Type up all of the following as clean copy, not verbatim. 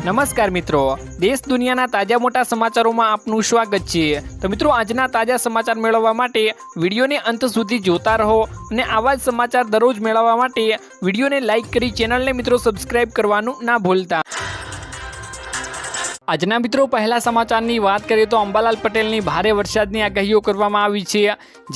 નમસ્કાર મિત્રો, દેશ દુનિયાના તાજા મોટા સમાચારોમાં આપનું સ્વાગત છે। તો મિત્રો, આજના તાજા સમાચાર મેળવવા માટે વિડીયોને અંત સુધી જોતા રહો અને આવા જ સમાચાર દરરોજ મેળવવા માટે વિડીયોને લાઇક કરી ચેનલને મિત્રો સબસ્ક્રાઇબ કરવાનું ના ભૂલતા। આજના મિત્રો પહેલા સમાચારની વાત કરીએ તો અંબાલાલ પટેલની ભારે વરસાદની આગાહીઓ કરવામાં આવી છે,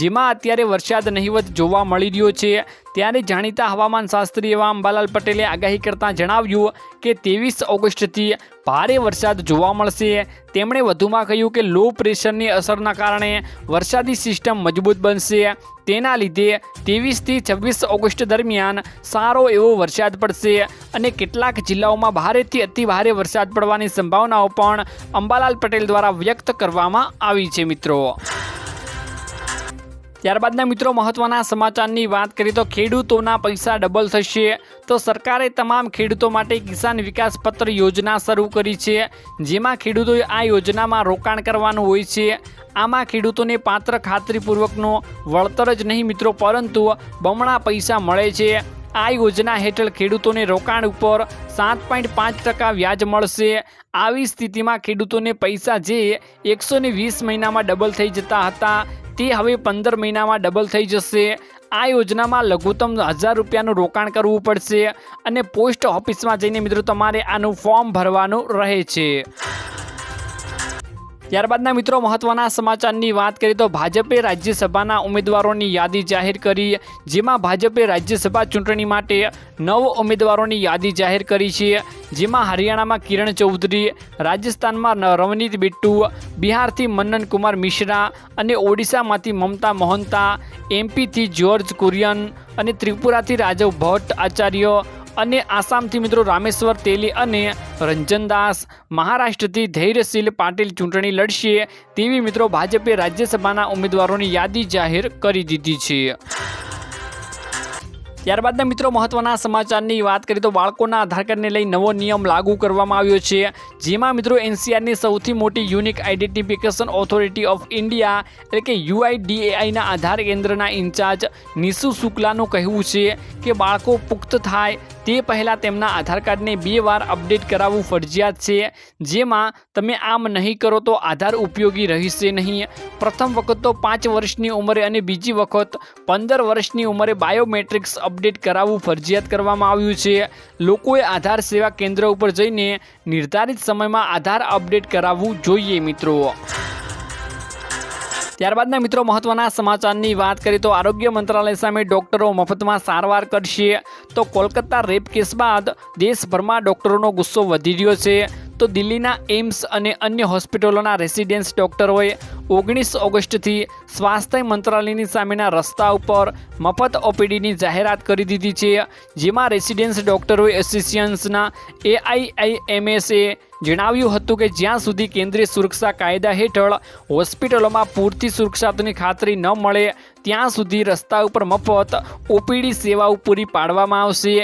જેમાં અત્યારે વરસાદ નહિવત જોવા મળી રહ્યો છે। ત્યારે જાણીતા હવામાન શાસ્ત્રી એવા અંબાલાલ પટેલે આગાહી કરતાં જણાવ્યું કે 23 ઓગસ્ટથી ભારે વરસાદ જોવા મળશે। તેમણે વધુમાં કહ્યું કે લો પ્રેશરની અસરના કારણે વરસાદી સિસ્ટમ મજબૂત બનશે, તેના લીધે 23 થી 26 ઓગસ્ટ દરમિયાન સારો એવો વરસાદ પડશે અને કેટલાક જિલ્લાઓમાં ભારેથી અતિ ભારે વરસાદ પડવાની સંભાવનાઓ પણ અંબાલાલ પટેલ દ્વારા વ્યક્ત કરવામાં આવી છે મિત્રો। ત્યારબાદના મિત્રો મહત્વના સમાચારની વાત કરીએ તો ખેડૂતોના પૈસા ડબલ થશે। તો સરકારે તમામ ખેડૂતો માટે કિસાન વિકાસ પત્ર યોજના શરૂ કરી છે, જેમાં ખેડૂતોએ આ યોજનામાં રોકાણ કરવાનું હોય છે। આમાં ખેડૂતોને પાત્ર ખાતરીપૂર્વકનો વળતર જ નહીં મિત્રો, પરંતુ બમણા પૈસા મળે છે। આ યોજના હેઠળ ખેડૂતોને રોકાણ ઉપર 7.5% વ્યાજ મળશે। આવી સ્થિતિમાં ખેડૂતોને પૈસા જે 120 મહિનામાં ડબલ થઈ જતા હતા તે હવે 15 મહિનામાં ડબલ થઈ જશે। આ યોજનામાં લઘુત્તમ 1000 રૂપિયાનું રોકાણ કરવું પડશે અને પોસ્ટ ઓફિસમાં જઈને મિત્રો તમારે આનું ફોર્મ ભરવાનું રહે છે। ત્યારબાદના મિત્રો મહત્વના સમાચારની વાત કરીએ તો ભાજપે રાજ્યસભાના ઉમેદવારોની યાદી જાહેર કરી, જેમાં ભાજપે રાજ્યસભા ચૂંટણી માટે 9 ઉમેદવારોની યાદી જાહેર કરી છે, જેમાં હરિયાણામાં કિરણ ચૌધરી, રાજસ્થાનમાં રવનીત બિટ્ટુ, બિહારથી મન્નન કુમાર મિશ્રા અને ઓડિશામાંથી મમતા મોહન્તા, એમપીથી જ્યોર્જ કુરિયન અને ત્રિપુરાથી રાઘવ ભટ્ટ આચાર્ય અને આસામથી મિત્રો રામેશ્વર તેલી અને રંજન દાસ, મહારાષ્ટ્રથી ધૈર્યશીલ પાટીલ ચૂંટણી લડશે તેવી મિત્રો ભાજપે રાજ્યસભાના ઉમેદવારોની યાદી જાહેર કરી દીધી છે। ત્યારબાદના મિત્રો મહત્વના સમાચારની વાત કરીએ તો બાળકોના આધાર કાર્ડને લઈ નવો નિયમ લાગુ કરવામાં આવ્યો છે, જેમાં મિત્રો એનસીઆરની સૌથી મોટી unique identification authority of India એટલે કે UIDAIના આધાર કેન્દ્રના ઇન્ચાર્જ નિશુ શુક્લાનું કહેવું છે કે બાળકો પુખ્ત થાય તે પહેલાં તેમના આધાર કાર્ડને 2 વાર અપડેટ કરાવવું ફરજિયાત છે, જેમાં તમે આમ નહીં કરો તો આધાર ઉપયોગી રહેશે નહીં। પ્રથમ વખત તો 5 વર્ષની ઉંમરે અને બીજી વખત 15 વર્ષની ઉંમરે બાયોમેટ્રિક્સ અપડેટ કરાવવું ફરજિયાત કરવામાં આવ્યું છે। લોકોએ આધાર સેવા કેન્દ્ર ઉપર જઈને નિર્ધારિત સમયમાં આધાર અપડેટ કરાવવું જોઈએ મિત્રો। ત્યારબાદના મિત્રો મહત્વના સમાચારની વાત કરીએ તો આરોગ્ય મંત્રાલય સામે ડોક્ટરો મફતમાં સારવાર કરશે। તો કોલકાતા રેપ કેસ બાદ દેશભરમાં ડોક્ટરોનો ગુસ્સો વધી રહ્યો છે। તો દિલ્હીના એમ્સ અને અન્ય હોસ્પિટલોના રેસિડેન્સ ડોક્ટરોએ 19 ઓગસ્ટથી સ્વાસ્થ્ય મંત્રાલયની સામેના રસ્તા ઉપર મફત ઓપીડીની જાહેરાત કરી દીધી છે, જેમાં રેસિડેન્સ ડોક્ટરો એસોસિએશનના AIIMSએ જણાવ્યું હતું કે જ્યાં સુધી કેન્દ્રીય સુરક્ષા કાયદા હેઠળ હોસ્પિટલોમાં પૂરતી સુરક્ષાની ખાતરી ન મળે ત્યાં સુધી રસ્તા ઉપર મફત ઓપીડી સેવાઓ પૂરી પાડવામાં આવશે।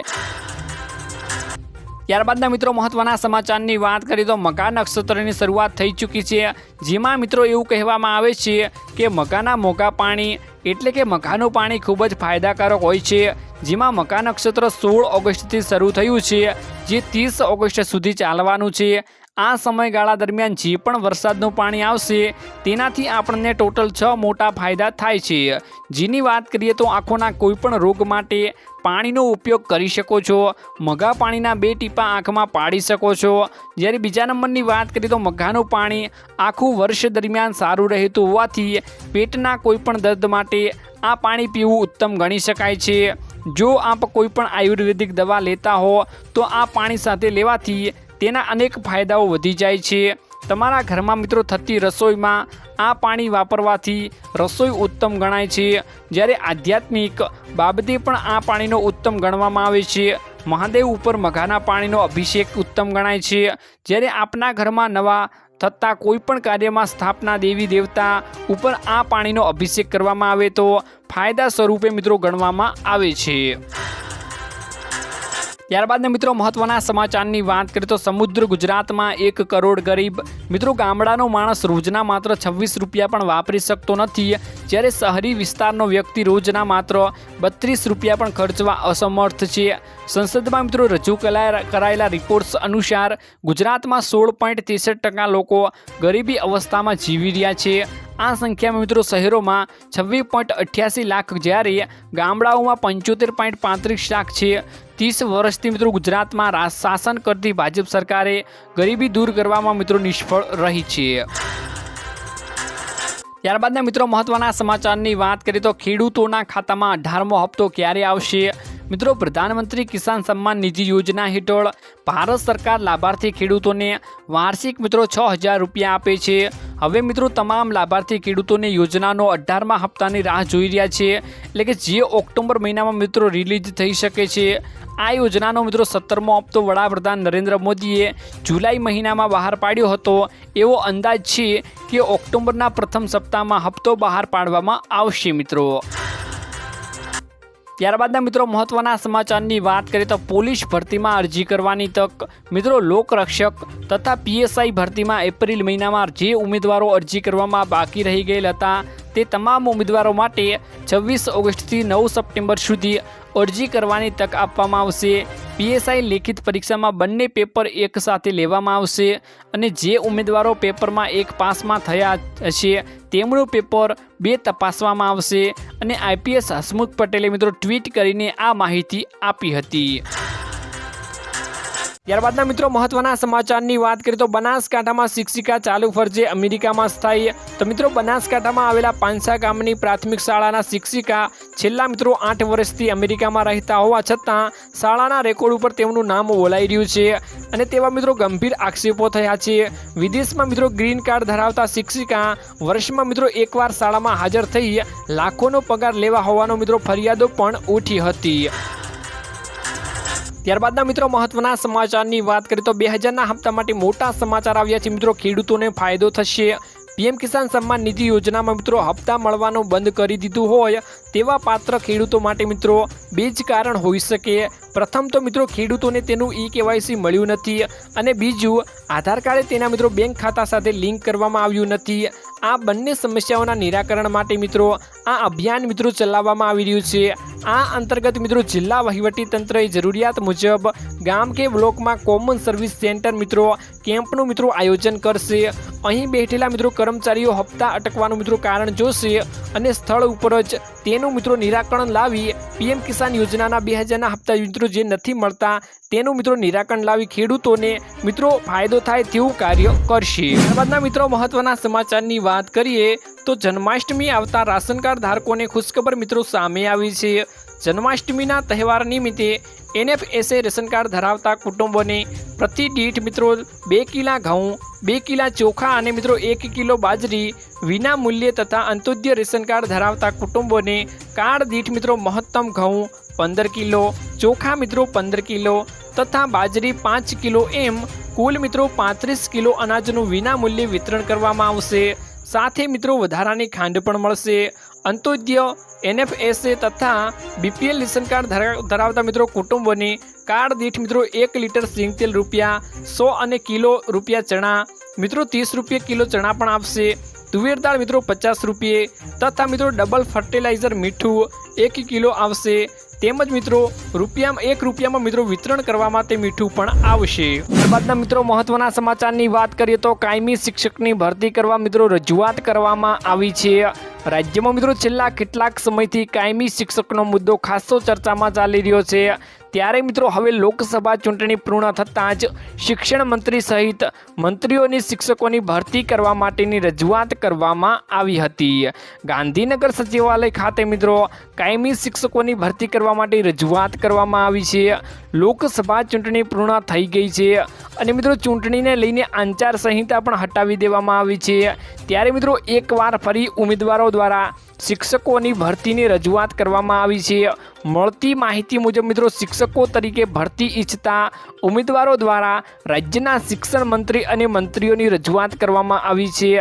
ત્યારબાદના મિત્રો મહત્વના સમાચારની વાત કરીએ તો મઘા નક્ષત્રની શરૂઆત થઈ ચૂકી છે, જેમાં મિત્રો એવું કહેવામાં આવે છે કે મઘાના મોંઘા પાણી એટલે કે મઘાનું પાણી ખૂબ જ ફાયદાકારક હોય છે, જેમાં મઘા નક્ષત્ર 16 ઓગસ્ટથી શરૂ થયું છે, જે 30 ઓગસ્ટ સુધી ચાલવાનું છે। આ સમયગાળા દરમિયાન જે પણ વરસાદનું પાણી આવશે તેનાથી આપણને ટોટલ 6 મોટા ફાયદા થાય છે, જેની વાત કરીએ તો આંખોના કોઈપણ રોગ માટે પાણીનો ઉપયોગ કરી શકો છો। મઘા પાણીના 2 ટીપા આંખમાં પાડી શકો છો। જ્યારે બીજા નંબરની વાત કરીએ તો મઘાનું પાણી આખું વર્ષ દરમિયાન સારું રહેતું હોવાથી પેટના કોઈપણ દર્દ માટે આ પાણી પીવું ઉત્તમ ગણી શકાય છે। જો આપ કોઈપણ આયુર્વેદિક દવા લેતા હો તો આ પાણી સાથે લેવાથી તેના અનેક ફાયદાઓ વધી જાય છે। તમારા ઘરમાં મિત્રો થતી રસોઈમાં આ પાણી વાપરવાથી રસોઈ ઉત્તમ ગણાય છે। જ્યારે આધ્યાત્મિક બાબતે પણ આ પાણીનો ઉત્તમ ગણવામાં આવે છે। મહાદેવ ઉપર મઘાના પાણીનો અભિષેક ઉત્તમ ગણાય છે। જ્યારે આપના ઘરમાં નવા થતા કોઈપણ કાર્યમાં સ્થાપના દેવી દેવતા ઉપર આ પાણીનો અભિષેક કરવામાં આવે તો ફાયદા સ્વરૂપે મિત્રો ગણવામાં આવે છે। ત્યારબાદ મિત્રો મહત્વના સમાચારની વાત કરીએ તો સમુદ્ર ગુજરાતમાં 1 કરોડ ગરીબ મિત્રો ગામડાનો માણસ રોજના માત્ર 26 રૂપિયા પણ વાપરી શકતો નથી, જ્યારે શહેરી વિસ્તારનો વ્યક્તિ રોજના માત્ર 32 રૂપિયા પણ ખર્ચવા અસમર્થ છે। સંસદમાં મિત્રો રજૂ કરાયેલા રિપોર્ટ્સ અનુસાર ગુજરાતમાં 16.63% લોકો ગરીબી અવસ્થામાં જીવી રહ્યા છે। આ સંખ્યામાં મિત્રો શહેરોમાં 26.88 લાખ જ્યારે ગામડાઓમાં 75.35 લાખ છે। 30 વર્ષથી મિત્રો ગુજરાતમાં શાસન કરતી ભાજપ સરકારે ગરીબી દૂર કરવામાં મિત્રો નિષ્ફળ રહી છે। ત્યારબાદના મિત્રો મહત્વના સમાચારની વાત કરીએ તો ખેડૂતોના ખાતામાં 18મો હપ્તો ક્યારે આવશે? મિત્રો પ્રધાનમંત્રી કિસાન સન્માન નિધિ યોજના હેઠળ ભારત સરકાર લાભાર્થી ખેડૂતોને વાર્ષિક મિત્રો 6000 રૂપિયા આપે છે। હવે મિત્રો તમામ લાભાર્થી ખેડૂતોને યોજનાનો 18મા હપ્તાની રાહ જોઈ રહ્યા છે, એટલે કે જે ઓક્ટોબર મહિનામાં મિત્રો રિલીઝ થઈ શકે છે। આ યોજનાનો મિત્રો 17મો હપ્તો વડાપ્રધાન નરેન્દ્ર મોદીએ જુલાઈ મહિનામાં બહાર પાડ્યો હતો। એવો અંદાજ છે કે ઓક્ટોબરના પ્રથમ સપ્તાહમાં હપ્તો બહાર પાડવામાં આવશે મિત્રો। ત્યારબાદના મિત્રો મહત્વના સમાચારની વાત કરીએ તો પોલીસ ભરતીમાં અરજી કરવાની તક મિત્રો લોકરક્ષક તથા PSI ભરતીમાં એપ્રિલ મહિનામાં જે ઉમેદવારો અરજી કરવામાં બાકી રહી ગયેલ હતા તે તમામ ઉમેદવારો માટે 26 ઓગસ્ટથી 9 સપ્ટેમ્બર સુધી અરજી કરવાની તક આપવામાં આવશે। PSI લેખિત પરીક્ષામાં બંને પેપર એક સાથે લેવામાં આવશે અને જે ઉમેદવારો પેપરમાં 1 પાસમાં થયા હશે તેમનું પેપર 2 તપાસવામાં આવશે અને IPS હસમુખ પટેલે મિત્રો ટ્વીટ કરીને આ માહિતી આપી હતી। ત્યારબાદના મિત્રો મહત્વના સમાચારની વાત કરીએ તો બનાસકાંઠામાં શિક્ષિકા ચાલુ ફરજે અમેરિકામાં સ્થાયી। તો મિત્રો બનાસકાંઠામાં આવેલા પાંસા ગામની પ્રાથમિક શાળાના શિક્ષિકા છેલ્લા મિત્રો 8 વર્ષથી અમેરિકામાં રહેતા હોવા છતાં શાળાના રેકોર્ડ ઉપર તેમનું નામ બોલાઈ રહ્યું છે અને તેવા મિત્રો ગંભીર આક્ષેપો થયા છે। વિદેશમાં મિત્રો ગ્રીન કાર્ડ ધરાવતા શિક્ષિકા વર્ષમાં મિત્રો એકવાર શાળામાં હાજર થઈ લાખોનો પગાર લેવા હોવાનો મિત્રો ફરિયાદો પણ ઉઠી હતી। ત્યારબાદના મિત્રો મહત્વના સમાચારની વાત કરીએ તો 2000ના હપ્તા માટે મોટા સમાચાર આવ્યા છે મિત્રો। ખેડૂતોને ફાયદો થશે। PM કિસાન સન્માન નિધિ યોજનામાં મિત્રો હપ્તા મળવાનું બંધ કરી દીધું હોય તેવા પાત્ર ખેડૂતો માટે મિત્રો 2 જ કારણ હોઈ શકે। પ્રથમ તો મિત્રો ખેડૂતોને તેનું eKYC મળ્યું નથી અને બીજું આધાર કાર્ડ તેના મિત્રો બેંક ખાતા સાથે લિંક કરવામાં આવ્યું નથી। આ બંને સમસ્યાઓના નિરાકરણ માટે મિત્રો આ અભિયાન મિત્રો ચલાવવામાં આવી રહ્યું છે। આ અંતર્ગત મિત્રો જિલ્લા વહીવટી તંત્રએ જરૂરિયાત મુજબ ગામ કે બ્લોકમાં કોમન સર્વિસ સેન્ટર મિત્રો કેમ્પનું મિત્રો આયોજન કરશે। અહીં બેઠેલા મિત્રો કર્મચારીઓ હપ્તા અટકવાનું મિત્રો કારણ જોશે અને સ્થળ ઉપર જ તેનું મિત્રો નિરાકરણ લાવી PM કિસાન યોજનાના 2000ના હપ્તા મિત્રો જે નથી મળતા તેનું મિત્રો નિરાકરણ લાવી ખેડૂતોને મિત્રો ફાયદો થાય તેવું કાર્ય કરશે। ત્યારબાદના મિત્રો મહત્વના સમાચારની વાત કરીએ તો જન્માષ્ટમી આવતા રાશન કાર્ડ ધારકોને ખુશખબર મિત્રો સામે આવી છે। જન્માષ્ટમીના તહેવાર નિમિત્તે NFSA રેશન કાર્ડ ધરાવતા કુટુંબોને પ્રતિ દીઠ મિત્રો 2 કિલા ઘઉં 2 કિલા ચોખા અને મિત્રો 1 કિલો બાજરી વિના મૂલ્યે તથા અંત્યોદય રેશન કાર્ડ ધરાવતા કુટુંબોને કાર્ડ દીઠ મિત્રો મહત્તમ ઘઉં 15 કિલો ચોખા મિત્રો 15 કિલો તથા બાજરી 5 કિલો એમ કુલ મિત્રો 35 કિલો અનાજનું વિના મૂલ્યે વિતરણ કરવામાં આવશે। સાથે મિત્રો વધારાની ખાંડ પણ મળશે। અંત્યોદય NFSA તથા BPL રેશન કાર્ડ ધરાવતા મિત્રો કુટુંબોને કાર્ડ દીઠ મિત્રો 1 લીટર સિંગ તેલ રૂપિયા 100 અને કિલો રૂપિયા ચણા મિત્રો 30 રૂપિયા કિલો ચણા પણ આપશે। તુવેર દાળ મિત્રો 50 રૂપિયે તથા મિત્રો ડબલ ફર્ટિલાઇઝર મીઠું 1 કિલો આવશે। તેમજ મિત્રો 1 રૂપિયામાં મિત્રો વિતરણ કરવામાં તે મીઠું પણ આવશે। ત્યારબાદના મિત્રો મહત્વના સમાચારની વાત કરીએ તો કાયમી શિક્ષકની ભરતી કરવા મિત્રો રજૂઆત કરવામાં આવી છે। રાજ્યમાં મિત્રો છેલ્લા કેટલાક સમયથી કાયમી શિક્ષકનો મુદ્દો ખાસો ચર્ચામાં ચાલી રહ્યો છે। ત્યારે મિત્રો હવે લોકસભા ચૂંટણી પૂર્ણ થતાં જ શિક્ષણ મંત્રી સહિત મંત્રીઓની શિક્ષકોની ભરતી કરવા માટેની રજૂઆત કરવામાં આવી હતી। ગાંધીનગર સચિવાલય ખાતે મિત્રો કાયમી શિક્ષકોની ભરતી કરવા માટે રજૂઆત કરવામાં આવી છે। લોકસભા ચૂંટણી પૂર્ણ થઈ ગઈ છે અને મિત્રો ચૂંટણીને લઈને આચાર સંહિતા પણ હટાવી દેવામાં આવી છે। ત્યારે મિત્રો એકવાર ફરી ઉમેદવારો દ્વારા શિક્ષકોની ભરતીની રજૂઆત કરવામાં આવી છે। મળતી માહિતી મુજબ મિત્રો શિક્ષકો તરીકે ભરતી ઈચ્છતા ઉમેદવારો દ્વારા રાજ્યના શિક્ષણ મંત્રી અને મંત્રીઓની રજૂઆત કરવામાં આવી છે।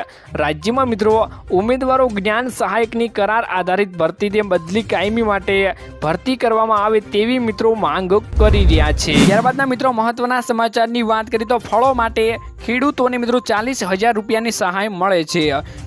રાજ્યમાં મિત્રો ઉમેદવારો જ્ઞાન સહાયકની કરાર આધારિત ભરતીને બદલી કાયમી માટે ભરતી કરવામાં આવે તેવી મિત્રો માંગ કરી કરી રહ્યા છે। ત્યારબાદના મિત્રો મહત્વના સમાચારની વાત કરીએ તો ફળો માટે ખેડૂતોને મિત્રો 40,000 રૂપિયાની સહાય મળે છે।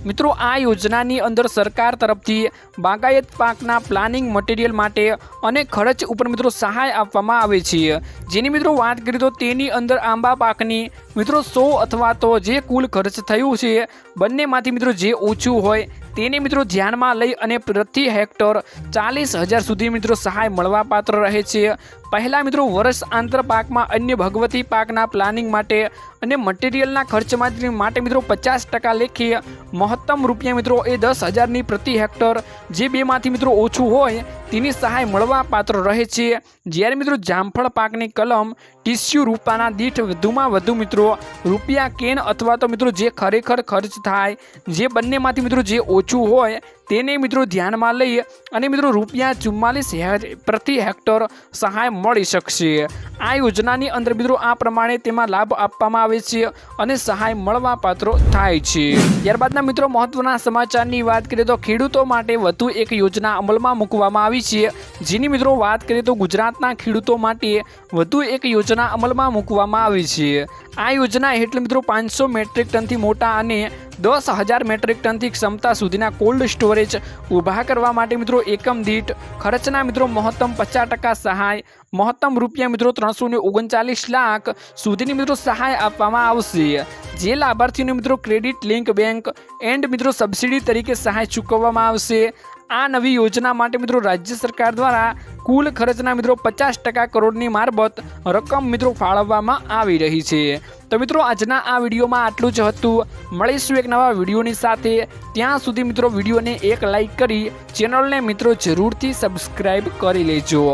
મિત્રો આ યોજનાની અંદર સરકાર તરફથી બાગાયત પાકના પ્લાનિંગ મટીરિયલ માટે અને ખર્ચ ઉપર મિત્રો સહાય આપવામાં આવે છે। જેની મિત્રો વાત કરીએ તો તેની અંદર આંબા પાકની મિત્રો 100 અથવા તો જે કુલ ખર્ચ થયું છે બંનેમાંથી મિત્રો જે ઓછું હોય તેને મિત્રો ધ્યાનમાં લઈ અને પ્રતિ હેક્ટર 40,000 સુધી મિત્રો સહાય મળવાપાત્ર રહે છે। પહેલા મિત્રો વર્ષ આંતર પાકમાં અન્ય ભગવતી પાકના પ્લાનિંગ માટે અને મટીરિયલના ખર્ચમાં માટે મિત્રો 50% લેખે મહત્તમ રૂપિયા મિત્રો એ 10,000ની પ્રતિ હેક્ટર જે બેમાંથી મિત્રો ઓછું હોય તેની સહાય મળવાપાત્ર રહે છે। જ્યારે મિત્રો જામફળ પાકની કલમ ટીસ્યુ રૂપાના દીઠ વધુમાં વધુ મિત્રો રૂપિયા કેન અથવા તો મિત્રો જે ખરેખર ખર્ચ થાય જે બંનેમાંથી મિત્રો જે ઓછું હોય તેને મિત્રો ધ્યાનમાં લઈ અને મિત્રો રૂપિયા 44,000 પ્રતિ હેક્ટર સહાય મળી શકશે। આ યોજનાની અંદર મિત્રો આ પ્રમાણે તેમાં લાભ આપવામાં આવે છે અને સહાય મળવાપાત્ર થાય છે। ત્યારબાદના મિત્રો મહત્વના સમાચારની વાત કરીએ તો ખેડૂતો માટે વધુ એક યોજના અમલમાં મૂકવામાં આવી છે। જેની મિત્રો વાત કરીએ તો ગુજરાતના ખેડૂતો માટે વધુ એક યોજના અમલમાં મૂકવામાં આવી છે। આ યોજના હેઠળ મિત્રો 500 મેટ્રિક ટનથી મોટા અને 10,000 મેટ્રિક ટનથી ક્ષમતા સુધીના કોલ્ડ સ્ટોરેજ ઊભા કરવા માટે મિત્રો એકમ દીઠ ખર્ચના મિત્રો મહત્તમ 50% સહાય મહત્તમ રૂપિયા મિત્રો 339 લાખ સુધીની મિત્રો સહાય આપવામાં આવશે। જે લાભાર્થીઓને મિત્રો ક્રેડિટ લિંક બેંક એન્ડ મિત્રો સબસિડી તરીકે સહાય ચૂકવવામાં આવશે। આ નવી યોજના માટે મિત્રો રાજ્ય સરકાર દ્વારા કુલ ખર્ચના મિત્રો 50% કરોડની મારફત રકમ મિત્રો ફાળવવામાં આવી રહી છે। તો મિત્રો આજના આ વિડીયોમાં આટલું જ હતું। મળીશું એક નવા વિડીયોની સાથે। ત્યાં સુધી મિત્રો વિડીયોને એક લાઈક કરી ચેનલને મિત્રો જરૂરથી સબસ્ક્રાઈબ કરી લેજો।